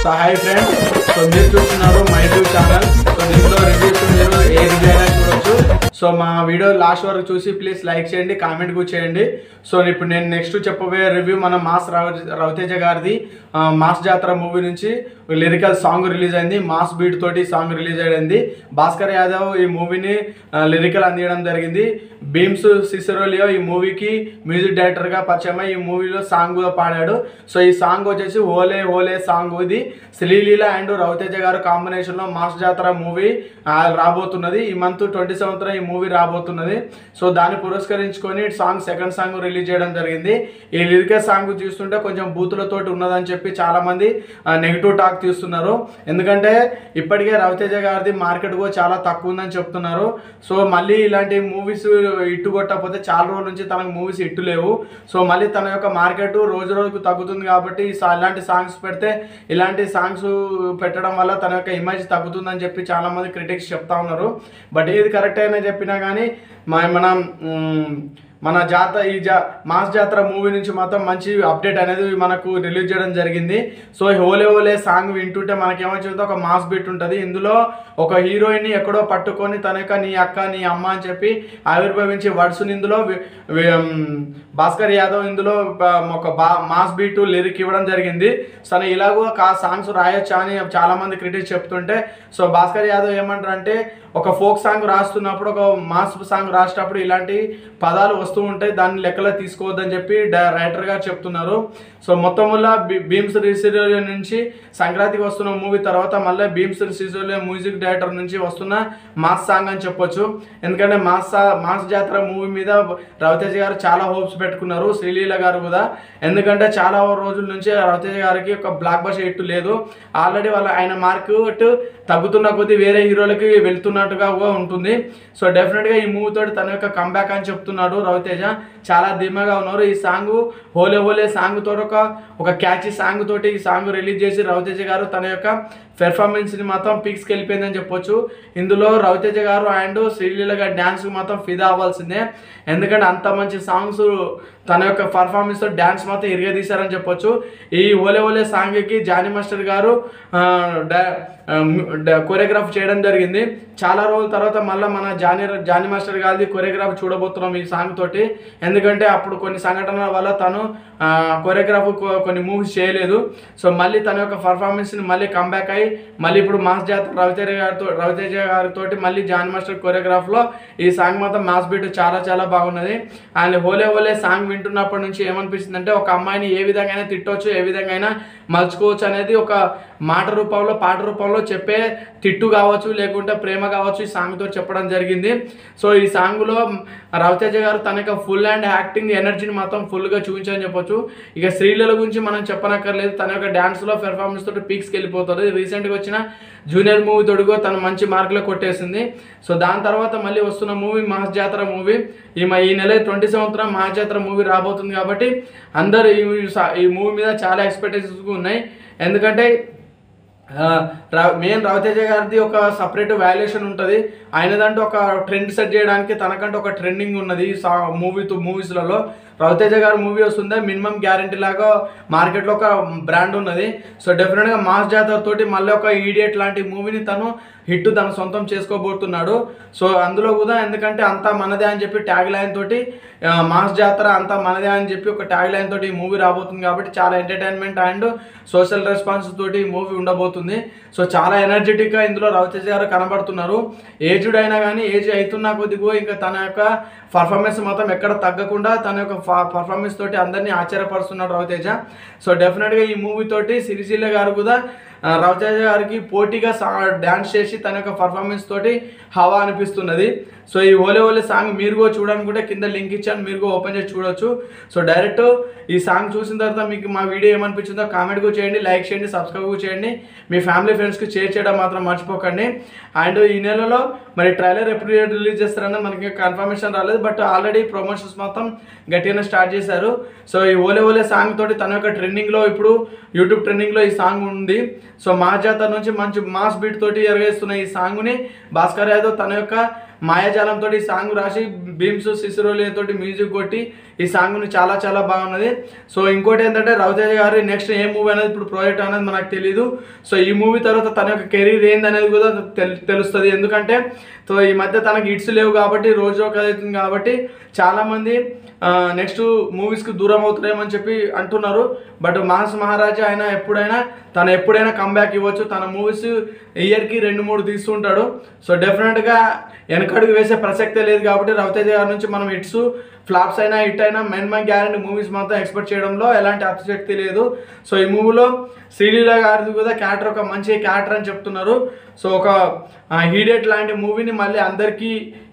So hi friends, so మీరు చూస్తున్నారు my YouTube channel. So దీంట్లో రివ్యూస్ మీరు ఏ రివ్యూ అయినా చూడొచ్చు. సో మా వీడియో లాస్ట్ వరకు చూసి ప్లీజ్ లైక్ చేయండి, కామెంట్ కూడా చేయండి. సో ఇప్పుడు నేను నెక్స్ట్ చెప్పబోయే రివ్యూ మన మాస్ రవితేజ గారిది మాస్ జాతర మూవీ నుంచి లిరికల్ సాంగ్ రిలీజ్ అయింది. మాస్ బీట్ తోటి సాంగ్ రిలీజ్ అయింది. భాస్కర్ యాదవ్ ఈ మూవీని లిరికల్ అందించడం జరిగింది. భీమ్స్ సిసిరోలియో ఈ మూవీకి మ్యూజిక్ డైరెక్టర్గా పరిచయం ఈ మూవీలో సాంగ్ కూడా పాడాడు. సో ఈ సాంగ్ వచ్చేసి ఓలే ఓలే సాంగ్. ఇది శ్రీలీల అండ్ రవితేజ గారు కాంబినేషన్లో మాస్ జాతర మూవీ రాబోతున్నది. ఈ మంత్ 27న ఈ మూవీ రాబోతున్నది. సో దాన్ని పురస్కరించుకొని సాంగ్ సెకండ్ సాంగ్ రిలీజ్ చేయడం జరిగింది. ఈ లిరికల్ సాంగ్ చూస్తుంటే కొంచెం బూతులతోటి ఉన్నదని చెప్పి చాలా మంది నెగిటివ్ టాక్ తీస్తున్నారు. ఎందుకంటే ఇప్పటికే రవితేజ గారిది మార్కెట్ కూడా చాలా తక్కువ ఉందని చెప్తున్నారు. సో మళ్ళీ ఇలాంటి మూవీస్ ఇట్టు కొట్టకపోతే చాలా రోజుల నుంచి తనకు మూవీస్ ఇట్టు లేవు. సో మళ్ళీ తన యొక్క మార్కెట్ రోజు రోజుకు తగ్గుతుంది కాబట్టి ఇలాంటి సాంగ్స్ పెడితే ఇలాంటి సాంగ్స్ పెట్టడం వల్ల తన యొక్క ఇమేజ్ తగ్గుతుందని చెప్పి చాలా మంది క్రిటిక్స్ చెప్తా ఉన్నారు. బట్ ఏది కరెక్ట్ అయినా చెప్పినా కానీ మన మాస్ జాతర మూవీ నుంచి మాత్రం మంచి అప్డేట్ అనేది మనకు రిలీజ్ చేయడం జరిగింది. సో ఓలే ఓలే సాంగ్ వింటుంటే మనకేమొచ్చిందో ఒక మాస్ బీట్ ఉంటుంది. ఇందులో ఒక హీరోయిన్ని ఎక్కడో పట్టుకొని తన యొక్క నీ అక్క నీ అమ్మ అని చెప్పి ఆవిర్భవించే వర్డ్స్ని ఇందులో భాస్కర్ యాదవ్ ఇందులో ఒక మాస్ బీటు లిరిక్ ఇవ్వడం జరిగింది. తను ఇలాగో సాంగ్స్ రాయొచ్చా అని చాలా మంది క్రిటిక్స్ చెప్తుంటే సో భాస్కర్ యాదవ్ ఏమంటారంటే ఒక ఫోక్ సాంగ్ రాస్తున్నప్పుడు ఒక మాస్ సాంగ్ రాసేటప్పుడు ఇలాంటి పదాలు వస్తూ ఉంటాయి, దాన్ని లెక్కలో తీసుకోవద్దని చెప్పి రైటర్ గారు చెప్తున్నారు. సో మొత్తం వల్ల భీమ్స్ సిసిరోలియో నుంచి సంక్రాంతికి వస్తున్న మూవీ తర్వాత మళ్ళీ భీమ్స్ సిసిరోలియో మ్యూజిక్ డైరెక్టర్ నుంచి వస్తున్న మాస్ సాంగ్ అని చెప్పొచ్చు. ఎందుకంటే మాస్ జాతర మూవీ మీద రవితేజ గారు చాలా హోప్స్ పెట్టుకున్నారు, శ్రీలీల గారు కూడా. ఎందుకంటే చాలా రోజుల నుంచి రవితేజ గారికి ఒక బ్లాక్ బస్టర్ హిట్ లేదు. ఆల్రెడీ ఆయన మార్కెట్ తగ్గుతున్న కొద్దీ వేరే హీరోలకి వెళ్తున్నట్టుగా ఉంటుంది. సో డెఫినెట్గా ఈ మూవీ తోటి తన యొక్క కంబ్యాక్ అని చెప్తున్నాడు రవితేజ. చాలా ధీమాగా ఉన్నారు. ఈ సాంగ్ హోలే హోలే సాంగ్ తోటి ఒక క్యాచీ సాంగ్ తోటి ఈ సాంగ్ రిలీజ్ చేసి రవితేజ గారు తన యొక్క పెర్ఫార్మెన్స్ని మాత్రం పీక్స్కి వెళ్ళిపోయిందని చెప్పొచ్చు. ఇందులో రవితేజ గారు అండ్ శ్రీలీల గారి డ్యాన్స్కి మాత్రం ఫిదా అవ్వాల్సిందే. ఎందుకంటే అంత మంచి సాంగ్స్ తన యొక్క పర్ఫార్మెన్స్తో డ్యాన్స్ మాత్రం ఇరగదీశారని చెప్పొచ్చు. ఈ ఓలే ఓలే సాంగ్కి జానీ మాస్టర్ గారు కొరియోగ్రాఫ్ చేయడం జరిగింది. చాలా రోజుల తర్వాత మళ్ళీ మన జానీ మాస్టర్ గారిది కొరియోగ్రాఫ్ చూడబోతున్నాం ఈ సాంగ్ తోటి. ఎందుకంటే అప్పుడు కొన్ని సంఘటనల వల్ల తను కొరియోగ్రాఫ్ కొన్ని మూవీస్ చేయలేదు. సో మళ్ళీ తన యొక్క పర్ఫార్మెన్స్ని మళ్ళీ కంబ్యాక్ అయ్యి మళ్ళీ ఇప్పుడు మాస్ జాతర రవితేజ గారితో మళ్ళీ జానీ మాస్టర్ కొరియోగ్రాఫ్లో ఈ సాంగ్ మాత్రం మాస్ బీట్ చాలా చాలా బాగున్నది. అండ్ హోలే హోలే సాంగ్ వింటున్నప్పటి నుంచి ఏమనిపిస్తుంది అంటే ఒక అమ్మాయిని ఏ విధంగా అయినా తిట్టవచ్చు, ఏ విధంగా అయినా మలుచుకోవచ్చు అనేది ఒక మాట రూపంలో పాట రూపంలో చెప్పే తిట్టు కావచ్చు లేకుంటే ప్రేమ కావచ్చు ఈ సాంగ్తో చెప్పడం జరిగింది. సో ఈ సాంగ్లో రవితేజ గారు తన యొక్క ఫుల్ అండ్ యాక్టింగ్ ఎనర్జీని మాత్రం ఫుల్గా చూపించని చెప్పొచ్చు. ఇక శ్రీలీల గురించి మనం చెప్పనక్కర్లేదు, తన యొక్క డ్యాన్స్లో పెర్ఫార్మెన్స్ తోటి పీక్స్కి వెళ్ళిపోతుంది. రీసెంట్గా వచ్చిన జూనియర్ మూవీ తోడుగా తను మంచి మార్కులు కొట్టేసింది. సో దాని తర్వాత మళ్ళీ వస్తున్న మూవీ మాస్ జాతర మూవీ. ఈ నెల 27న మాస్ జాతర మూవీ రాబోతుంది కాబట్టి అందరూ ఈ మూవీ మీద చాలా ఎక్స్పెక్టేషన్స్ ఉన్నాయి. ఎందుకంటే మెయిన్ రవితేజ గారిది ఒక సపరేట్ వాల్యుయేషన్ ఉంటుంది. ఆయనదంటూ ఒక ట్రెండ్ సెట్ చేయడానికి తనకంటూ ఒక ట్రెండింగ్ ఉన్నది మూవీస్లలో. రవితేజ గారు మూవీ వస్తుందే మినిమం గ్యారంటీ లాగా మార్కెట్లో ఒక బ్రాండ్ ఉన్నది. సో డెఫినెట్గా మాస్ జాతర తోటి మళ్ళీ ఒక ఈడియట్ లాంటి మూవీని తను హిట్ తన సొంతం చేసుకోబోతున్నాడు. సో అందులో కూడా ఎందుకంటే అంతా మనదే అని చెప్పి ట్యాగ్ లైన్ తోటి మాస్ జాతర అంతా మనదే అని చెప్పి ఒక ట్యాగ్ లైన్ తోటి ఈ మూవీ రాబోతుంది కాబట్టి చాలా ఎంటర్టైన్మెంట్ అండ్ సోషల్ రెస్పాన్స్ తోటి ఈ మూవీ ఉండబోతుంది. సో చాలా ఎనర్జెటిక్గా ఇందులో రవితేజ గారు కనబడుతున్నారు. ఏజ్డ్ అయినా కానీ ఏజ్ అవుతున్నా కొద్దిగా ఇంకా తన యొక్క పర్ఫార్మెన్స్ మాత్రం ఎక్కడ తగ్గకుండా తన యొక్క పర్ఫార్మెన్స్ తోటి అందరినీ ఆశ్చర్యపరుస్తున్నాడు రవితేజ. సో డెఫినెట్గా ఈ మూవీ తోటి సిరిసిల్ల గారు కూడా రవితేజ గారికి పోటీగా డ్యాన్స్ చేసి తన యొక్క పర్ఫార్మెన్స్ తోటి హవా అనిపిస్తున్నది. సో ఈ ఓలే ఓలే సాంగ్ మీరు కూడా చూడాలనుకుంటే కింద లింక్ ఇచ్చాను, మీరు కూడా ఓపెన్ చేసి చూడొచ్చు. సో డైరెక్ట్ ఈ సాంగ్ చూసిన తర్వాత మీకు మా వీడియో ఏమనిపించిందో కామెంట్ కూడా చేయండి, లైక్ చేయండి, సబ్స్క్రైబ్ కూడా చేయండి. మీ ఫ్యామిలీ ఫ్రెండ్స్కి షేర్ చేయడం మాత్రం మర్చిపోకండి. అండ్ ఈ నెలలో మరి ట్రైలర్ ఎప్పుడు రిలీజ్ చేస్తారని మనకి కన్ఫర్మేషన్ రాలేదు, బట్ ఆల్రెడీ ప్రమోషన్స్ మొత్తం గట్టిగానే స్టార్ట్ చేశారు. సో ఈ ఓలే ఓలే సాంగ్ తోటి తన యొక్క ట్రెండింగ్లో ఇప్పుడు యూట్యూబ్ ట్రెండింగ్లో ఈ సాంగ్ ఉంది. సో మాస్ జాతర నుంచి మంచి మాస్ బీట్ తోటి ఎరగేస్తున్న ఈ సాంగ్ని భాస్కర్ యాదవ్ తన యొక్క మాయాజాలంతో ఈ సాంగ్ రాసి భీమ్స్ సిసిరోలి తోటి మ్యూజిక్ కొట్టి ఈ సాంగ్ని చాలా చాలా బాగున్నది. సో ఇంకోటి ఏంటంటే రవితేజ గారు నెక్స్ట్ ఏ మూవీ అనేది ఇప్పుడు ప్రాజెక్ట్ అనేది మనకు తెలియదు. సో ఈ మూవీ తర్వాత తన యొక్క కెరీర్ ఏందనేది కూడా తెలుస్తుంది. ఎందుకంటే సో ఈ మధ్య తనకి హిట్స్ లేవు కాబట్టి రోజు ఒక అవుతుంది కాబట్టి చాలామంది నెక్స్ట్ మూవీస్కి దూరం అవుతారేమని చెప్పి అంటున్నారు. బట్ మాస్ మహారాజా ఆయన ఎప్పుడైనా కంబ్యాక్ ఇవ్వచ్చు. తన మూవీస్ ఇయర్కి 2-3 తీస్తుంటాడు. సో డెఫినెట్గా వెనకడుగు వేసే ప్రసక్తే లేదు కాబట్టి రవితేజ గారి నుంచి మనం హిట్స్ ఫ్లాప్స్ అయినా హిట్ అయినా మై గ్యారెంటీ మూవీస్ మాత్రం ఎక్స్పెక్ట్ చేయడంలో ఎలాంటి అతిశక్తి లేదు. సో ఈ మూవీలో శ్రీలీల గారిది కూడా క్యారెక్టర్ ఒక మంచి క్యారెక్టర్ అని చెప్తున్నారు. సో ఒక హీడెట్ లాంటి మూవీని మళ్ళీ అందరికీ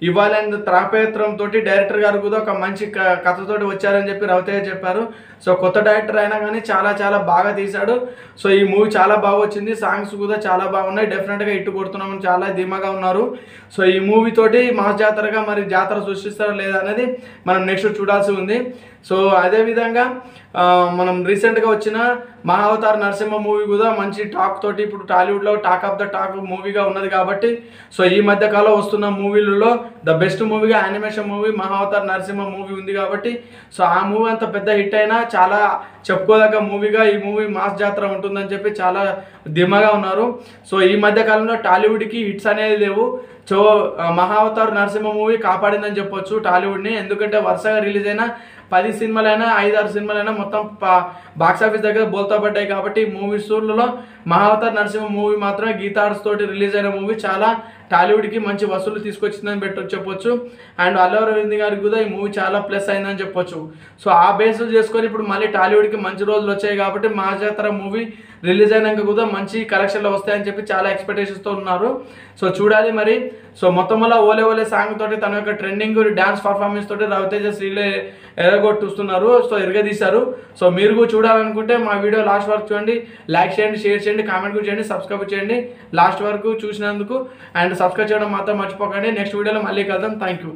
ఇవ్వాలని తాపత్రయంతో డైరెక్టర్ గారు కూడా ఒక మంచి కథతోటి వచ్చారని చెప్పి రవితేజ చెప్పారు. సో కొత్త డైరెక్టర్ అయినా కానీ చాలా చాలా బాగా తీశాడు. సో ఈ మూవీ చాలా బాగా వచ్చింది. సాంగ్స్ కూడా చాలా బాగున్నాయి. డెఫినెట్గా హిట్ కొడుతున్నామని చాలా ధీమాగా ఉన్నారు. సో ఈ మూవీ తోటి మాస్ జాతరగా మరి జాతర సృష్టిస్తారా లేదా అనేది మనం నెక్స్ట్ చూడాల్సి ఉంది. సో అదేవిధంగా మనం రీసెంట్గా వచ్చిన మహావతార్ నరసింహ మూవీ కూడా మంచి టాక్ తోటి ఇప్పుడు టాలీవుడ్లో టాక్ ఆఫ్ ద టాక్ మూవీగా ఉన్నది కాబట్టి సో ఈ మధ్యకాలం వస్తున్న మూవీలలో ద బెస్ట్ మూవీగా animation movie Mahavatar Narasimha movie ఉంది కాబట్టి సో ఆ మూవీ అంత పెద్ద హిట్ అయినా చాలా చెప్పుకోదగ్గ మూవీగా ఈ మూవీ మాస్ జాతర ఉంటుందని చెప్పి చాలా ధీమాగా ఉన్నారు. సో ఈ మధ్యకాలంలో టాలీవుడ్కి హిట్స్ అనేది లేవు. సో మహావతార్ నరసింహ మూవీ కాపాడిందని చెప్పొచ్చు టాలీవుడ్ని. ఎందుకంటే వరుసగా రిలీజ్ అయిన 10 సినిమాలైనా 5-6 సినిమాలైనా మొత్తం బాక్సాఫీస్ దగ్గర బోల్తా పడ్డాయి కాబట్టి మూవీస్లో మహావతార్ నరసింహ మూవీ మాత్రమే గీతా ఆర్ట్స్ తోటి రిలీజ్ అయిన మూవీ చాలా టాలీవుడ్కి మంచి వసూలు తీసుకొచ్చిందని చెప్పొచ్చు. అండ్ అల్లు అరవింద్ గారికి కూడా ఈ మూవీ చాలా ప్లస్ అయిందని చెప్పొచ్చు. సో ఆ బేస్ చేసుకొని ఇప్పుడు మళ్ళీ టాలీవుడ్కి మంచి రోజులు వచ్చాయి కాబట్టి మహాజాతర మూవీ రిలీజ్ అయినాక కూడా మంచి కలెక్షన్లు వస్తాయని చెప్పి చాలా ఎక్స్పెక్టేషన్స్తో ఉన్నారు. సో చూడాలి మరి. సో మొత్తంలో ఓలే ఓలే సాంగ్ తోటి తన యొక్క ట్రెండింగ్ డ్యాన్స్ పర్ఫార్మెన్స్ తోటి రవితేజ శ్రీలే ఎరగొట్టుస్తున్నారు. సో ఎరగదీశారు. సో మీరు కూడా చూడాలనుకుంటే మా వీడియో లాస్ట్ వరకు చూడండి, లైక్ చేయండి, షేర్ చేయండి, కామెంట్ కూడా చేయండి, సబ్స్క్రైబ్ చేయండి లాస్ట్ వరకు చూసినందుకు. అండ్ సబ్స్క్రైబ్ చేయడం మాత్రం మర్చిపోకండి. నెక్స్ట్ వీడియోలో మళ్ళీ కలుద్దాం. Thank you.